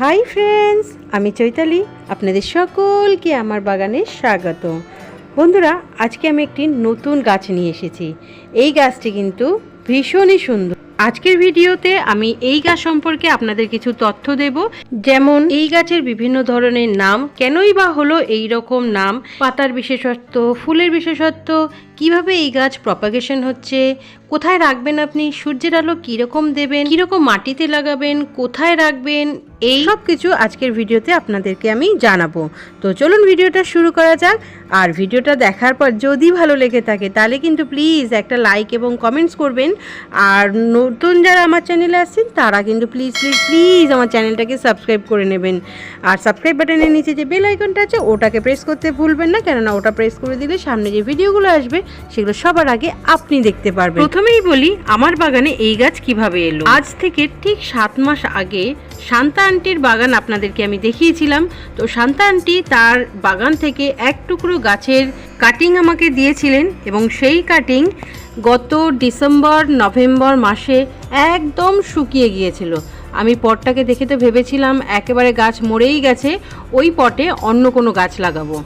Hi friends, আমি চৈতালি। আপনাদের সকলকে আমার বাগানে স্বাগত। বন্ধুরা, আজকে আমি একটি নতুন গাছ নিয়ে এসেছি। এই গাছটি কিন্তু ভীষণই সুন্দর। আজকের ভিডিওতে আমি এই গাছ সম্পর্কে আপনাদের কিছু তথ্য দেব, যেমন এই গাছের বিভিন্ন ধরনের নাম, কেনই বা হলো এই রকম নাম, পাতার বিশেষত্ব, ফুলের বিশেষত্ব, কিভাবে এই গাছ প্রপাগেশন হচ্ছে, কোথায় রাখবেন আপনি, সূর্যের আলো কীরকম দেবেন, কীরকম মাটিতে লাগাবেন, কোথায় রাখবেন, এই সব কিছু আজকের ভিডিওতে আপনাদেরকে আমি জানাবো। তো চলুন ভিডিওটা শুরু করা যাক। আর ভিডিওটা দেখার পর যদি ভালো লেগে থাকে তাহলে কিন্তু প্লিজ একটা লাইক এবং কমেন্টস করবেন। আর নতুন যারা আমার চ্যানেলে আসছেন তারা কিন্তু প্লিজ প্লিজ প্লিজ আমার চ্যানেলটাকে সাবস্ক্রাইব করে নেবেন। আর সাবস্ক্রাইব বাটনের নিচে যে বেল আইকনটা আছে ওটাকে প্রেস করতে ভুলবেন না, কেননা ওটা প্রেস করে দিলে সামনে যে ভিডিওগুলো আসবে সেগুলো সবার আগে আপনি দেখতে পারবেন। প্রথমেই বলি আমার বাগানে এই গাছ কিভাবে এলো। আজ থেকে ঠিক 7 মাস আগে শান্তা আন্টির বাগান আপনাদেরকে আমি দেখিয়েছিলাম। তো শান্তা আন্টি তার বাগান থেকে এক টুকরো গাছের কাটিং আমাকে দিয়েছিলেন এবং সেই কাটিং গত ডিসেম্বর নভেম্বর মাসে একদম শুকিয়ে গিয়েছিল। আমি পটটাকে দেখে তো ভেবেছিলাম একেবারে গাছ মরেই গেছে, ওই পটে অন্য কোনো গাছ লাগাবো।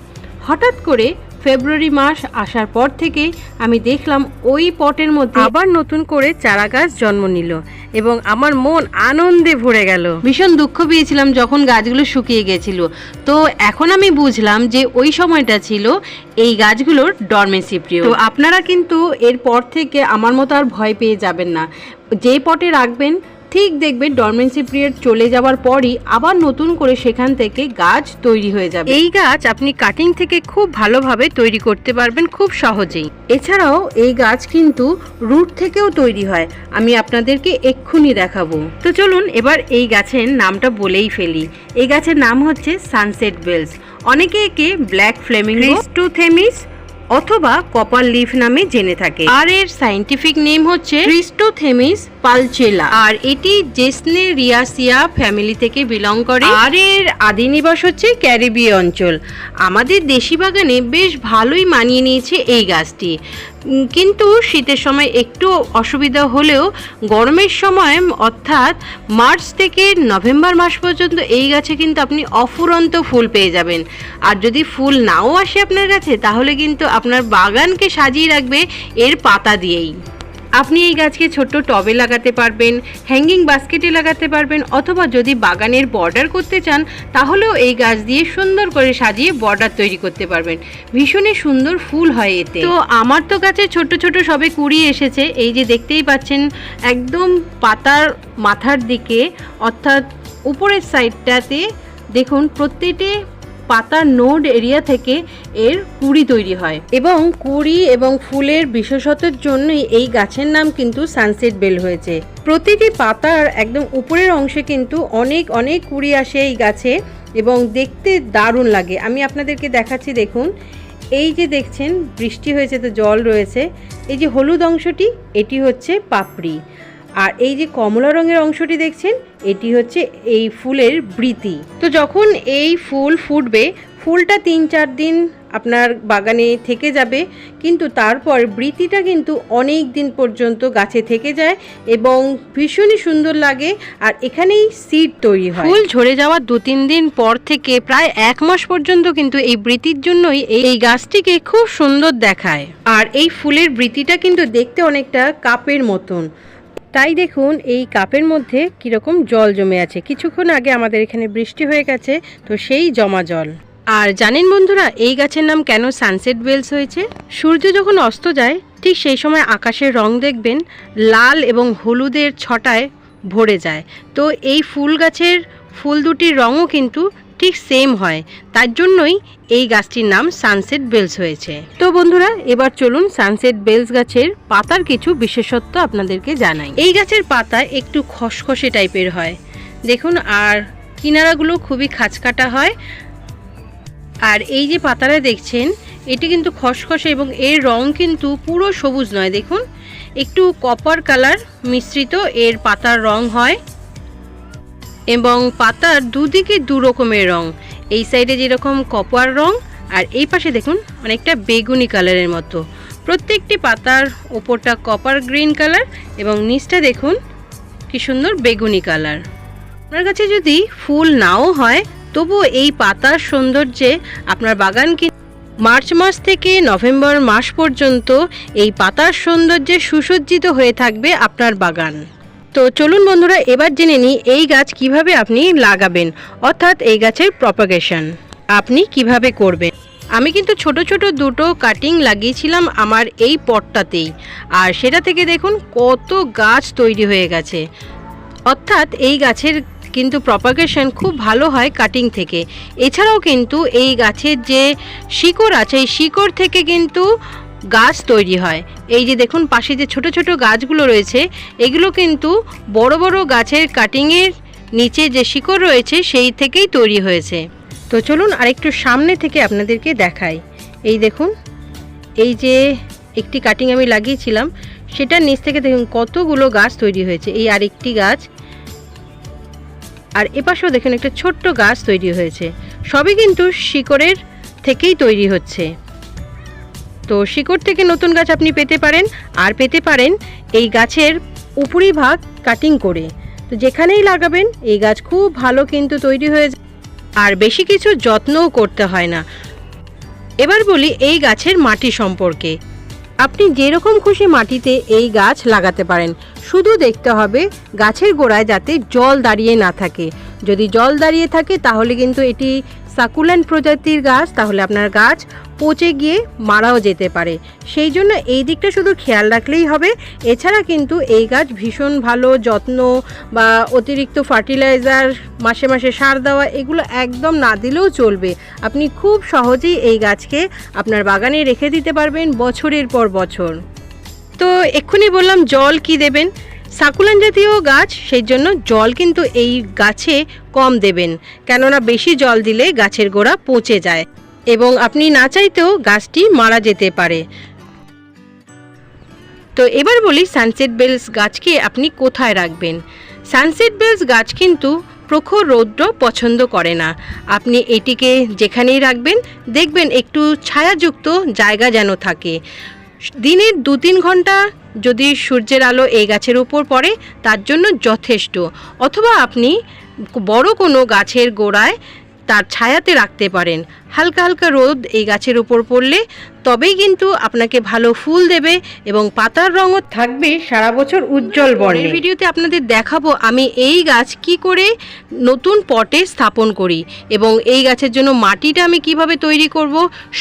হঠাৎ করে ফেব্রুয়ারি মাস আসার পর থেকে আমি দেখলাম ওই পটের মধ্যে আবার নতুন করে চারা গাছ জন্ম নিল এবং আমার মন আনন্দে ভরে গেল। ভীষণ দুঃখ পেয়েছিলাম যখন গাছগুলো শুকিয়ে গেছিল। তো এখন আমি বুঝলাম যে ওই সময়টা ছিল এই গাছগুলোর ডরমেন্সি পিরিয়ড। তো আপনারা কিন্তু এরপর থেকে আমার মতো আর ভয় পেয়ে যাবেন না। যে পটে রাখবেন ঠিক দেখবেন ডরমেন্সি পিরিয়ড চলে যাওয়ার পরই আবার নতুন করে সেখান থেকে গাছ তৈরি হয়ে যাবে। এই গাছ আপনি কাটিং থেকে খুব ভালোভাবে তৈরি করতে পারবেন খুব সহজেই। এছাড়াও এই গাছ কিন্তু রুট থেকেও তৈরি হয়, আমি আপনাদেরকে এক্ষুনি দেখাবো। তো চলুন এবার এই গাছের নামটা বলেই ফেলি। এই গাছের নাম হচ্ছে সানসেট বেলস। অনেকে একে ব্ল্যাক ফ্লেমিঙ্গো, ক্রিস্টোথেমিস অথবা কপার লিফ নামে জেনে থাকে। আর এর সাইন্টিফিক নেম হচ্ছে ক্রিস্টোথেমিস পালচেলা। আর এটি জেসনেরিয়াসিয়া ফ্যামিলি থেকে বিলং করে। আর এর আদি নিবাস হচ্ছে ক্যারিবীয় অঞ্চল। আমাদের দেশি বাগানে বেশ ভালোই মানিয়ে নিয়েছে এই গাছটি, কিন্তু শীতের সময় একটু অসুবিধা হলেও গরমের সময় অর্থাৎ মার্চ থেকে নভেম্বর মাস পর্যন্ত এই গাছে কিন্তু আপনি অফুরন্ত ফুল পেয়ে যাবেন। আর যদি ফুল নাও আসে আপনার কাছে তাহলে কিন্তু আপনার বাগানকে সাজিয়ে রাখবে এর পাতা দিয়েই। আপনি এই গাছকে ছোট্ট টবে লাগাতে পারবেন, হ্যাঙ্গিং বাস্কেটে লাগাতে পারবেন, অথবা যদি বাগানের বর্ডার করতে চান তাহলেও এই গাছ দিয়ে সুন্দর করে সাজিয়ে বর্ডার তৈরি করতে পারবেন। ভীষণই সুন্দর ফুল হয় এতে। তো আমার তো গাছে ছোট ছোট সবে কুড়ি এসেছে, এই যে দেখতেই পাচ্ছেন একদম পাতার মাথার দিকে অর্থাৎ উপরের সাইডটাতে দেখুন প্রত্যেকটি পাতার নোড এরিয়া থেকে এর কুড়ি তৈরি হয় এবং কুড়ি এবং ফুলের বিশেষত্বের জন্যই এই গাছের নাম কিন্তু সানসেট বেল হয়েছে। প্রতিটি পাতার একদম উপরের অংশে কিন্তু অনেক অনেক কুড়ি আসে এই গাছে এবং দেখতে দারুণ লাগে। আমি আপনাদেরকে দেখাচ্ছি, দেখুন এই যে দেখছেন বৃষ্টি হয়েছে তো জল রয়েছে। এই যে হলুদ অংশটি এটি হচ্ছে পাপড়ি, আর এই যে কমলা রঙের অংশটি দেখছেন এটি হচ্ছে এই ফুলের বৃতি। তো যখন এই ফুল ফুটবে, ফুলটা 3-4 দিন আপনার বাগানে থেকে যাবে, কিন্তু তারপর বৃতিটা কিন্তু অনেক দিন পর্যন্ত গাছে থেকে যায় এবং ভীষণই সুন্দর লাগে। আর এখানেই সিড তৈরি হয়। ফুল ঝরে যাওয়ার 2-3 দিন পর থেকে প্রায় 1 মাস পর্যন্ত কিন্তু এই বৃতির জন্যই এই গাছটিকে খুব সুন্দর দেখায়। আর এই ফুলের বৃতিটা কিন্তু দেখতে অনেকটা কাপের মতন। তাই দেখুন এই কাপের মধ্যে কীরকম জল জমে আছে। কিছুক্ষণ আগে আমাদের এখানে বৃষ্টি হয়ে গেছে, তো সেই জমা জল। আর জানেন বন্ধুরা এই গাছের নাম কেন সানসেট বেলস হয়েছে? সূর্য যখন অস্ত যায় ঠিক সেই সময় আকাশের রং দেখবেন লাল এবং হলুদের ছটায় ভরে যায়। তো এই ফুল গাছের ফুল দুটির রঙও কিন্তু ঠিক সেম হয়, তার জন্যই এই গাছটির নাম সানসেট বেলস হয়েছে। তো বন্ধুরা এবার চলুন সানসেট বেলস গাছের পাতার কিছু বিশেষত্ব আপনাদেরকে জানাই। এই গাছের পাতা একটু খসখসে টাইপের হয় দেখুন, আর কিনারাগুলো খুবই খাঁচকাটা হয়। আর এই যে পাতাটা দেখছেন এটি কিন্তু খসখসে এবং এর রং কিন্তু পুরো সবুজ নয়, দেখুন একটু কপার কালার মিশ্রিত এর পাতার রং হয় এবং পাতার দুদিকে দু রকমের রং। এই সাইডে যেরকম কপার রং আর এই পাশে দেখুন অনেকটা বেগুনি কালারের মতো। প্রত্যেকটি পাতার ওপরটা কপার গ্রিন কালার এবং নিচটা দেখুন কি সুন্দর বেগুনি কালার। আপনার কাছে যদি ফুল নাও হয় তবুও এই পাতার সৌন্দর্যে আপনার বাগান মার্চ মাস থেকে নভেম্বর মাস পর্যন্ত এই পাতার সৌন্দর্যে সুসজ্জিত হয়ে থাকবে আপনার বাগান। তো চলুন বন্ধুরা, এবার জেনে নিই এই গাছ কিভাবে আপনি লাগাবেন, অর্থাৎ এই গাছের প্রপাগেশন আপনি কিভাবে করবেন। আমি কিন্তু ছোট ছোট দুটো কাটিং লাগিয়েছিলাম আমার এই পটটাতেই, আর সেটা থেকে দেখুন কত গাছ তৈরি হয়ে গেছে। অর্থাৎ এই গাছের কিন্তু প্রপাগেশন খুব ভালো হয় কাটিং থেকে। এছাড়াও কিন্তু এই গাছের যে শিকড় আছে, এই শিকড় থেকে কিন্তু গাছ তৈরি হয়। এই যে দেখুন পাশে যে ছোট ছোট গাছগুলো রয়েছে, এগুলো কিন্তু বড় বড় গাছের কাটিংয়ের নিচে যে শিকড় রয়েছে সেই থেকেই তৈরি হয়েছে। তো চলুন আরেকটু সামনে থেকে আপনাদেরকে দেখাই। এই দেখুন, এই যে একটি কাটিং আমি লাগিয়েছিলাম সেটার নিচ থেকে দেখুন কতগুলো গাছ তৈরি হয়েছে। এই আরেকটি গাছ, আর এপাশেও দেখুন একটা ছোট্ট গাছ তৈরি হয়েছে। সবই কিন্তু শিকড়ের থেকেই তৈরি হচ্ছে। তো শিকড় থেকে নতুন গাছ আপনি পেতে পারেন, আর পেতে পারেন এই গাছের উপরিভাগ কাটিং করে। তো যেখানেই লাগাবেন এই গাছ খুব ভালো কিন্তু তৈরি হয়ে যায়, আর বেশি কিছু যত্নও করতে হয় না। এবার বলি এই গাছের মাটি সম্পর্কে। আপনি যেরকম খুশি মাটিতে এই গাছ লাগাতে পারেন, শুধু দেখতে হবে গাছের গোড়ায় যাতে জল দাঁড়িয়ে না থাকে। যদি জল দাঁড়িয়ে থাকে তাহলে কিন্তু এটি সাকুলেন্ট প্রজাতির গাছ, তাহলে আপনার গাছ পচে গিয়ে মারাও যেতে পারে। সেই জন্য এই দিকটা শুধু খেয়াল রাখলেই হবে। এছাড়া কিন্তু এই গাছ ভীষণ ভালো যত্ন বা অতিরিক্ত ফার্টিলাইজার, মাসে মাসে সার দেওয়া, এগুলো একদম না দিলেও চলবে। আপনি খুব সহজেই এই গাছকে আপনার বাগানে রেখে দিতে পারবেন বছরের পর বছর। তো এক্ষুনি বললাম জল কি দেবেন, সাকুলেন্ট জাতীয় গাছ, সেই জন্য জল কিন্তু এই গাছে কম দেবেন, কেননা বেশি জল দিলে গাছের গোড়া পচে যায় এবং আপনি না চাইতেও গাছটি মারা যেতে পারে। তো এবার বলি সানসেট বেলস গাছকে আপনি কোথায় রাখবেন। সানসেট বেলস গাছ কিন্তু প্রখর রৌদ্র পছন্দ করে না। আপনি এটিকে যেখানেই রাখবেন দেখবেন একটু ছায়াযুক্ত জায়গা যেন থাকে। দিনের 2-3 ঘন্টা যদি সূর্যের আলো এই গাছের উপর পড়ে তার জন্য যথেষ্ট। অথবা আপনি বড় কোনো গাছের গোড়ায় তার ছায়াতে রাখতে পারেন। হালকা হালকা রোদ এই গাছের উপর পড়লে তবেই কিন্তু আপনাকে ভালো ফুল দেবে এবং পাতার রঙও থাকবে সারা বছর উজ্জ্বল বর্ণের। ভিডিওতে আপনাদের দেখাবো আমি এই গাছ কি করে নতুন পটে স্থাপন করি এবং এই গাছের জন্য মাটিটা আমি কিভাবে তৈরি করব,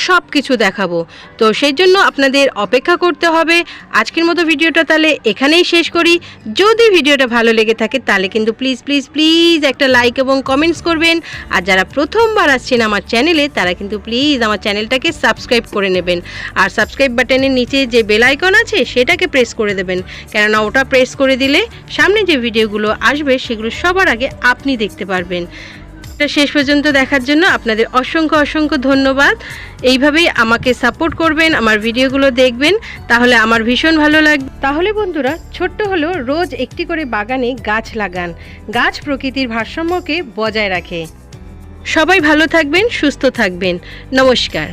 সব কিছু দেখাবো। তো সেই জন্য আপনাদের অপেক্ষা করতে হবে। আজকের মতো ভিডিওটা তাহলে এখানেই শেষ করি। যদি ভিডিওটা ভালো লেগে থাকে তাহলে কিন্তু প্লিজ প্লিজ প্লিজ একটা লাইক এবং কমেন্টস করবেন। আর যারা প্রথমবার আসছেন আমার চ্যানেলে তারা কিন্তু প্লিজ আমার চ্যানেলটাকে সাবস্ক্রাইব করে নেবেন, আর সাবস্ক্রাইব বাটনের নিচে যে বেল আইকন আছে সেটাকে প্রেস করে দেবেন, কেননা ওটা প্রেস করে দিলে সামনে যে ভিডিওগুলো আসবে সেগুলো সবার আগে আপনি দেখতে পারবেন। এটা শেষ পর্যন্ত দেখার জন্য আপনাদের অসংখ্য অসংখ্য ধন্যবাদ। এইভাবেই আমাকে সাপোর্ট করবেন, আমার ভিডিওগুলো দেখবেন, তাহলে আমার ভীষণ ভালো লাগবে। তাহলে বন্ধুরা, ছোট্ট হলেও রোজ একটি করে বাগানে গাছ লাগান। গাছ প্রকৃতির ভারসাম্যকে বজায় রাখে। সবাই ভালো থাকবেন, সুস্থ থাকবেন। নমস্কার।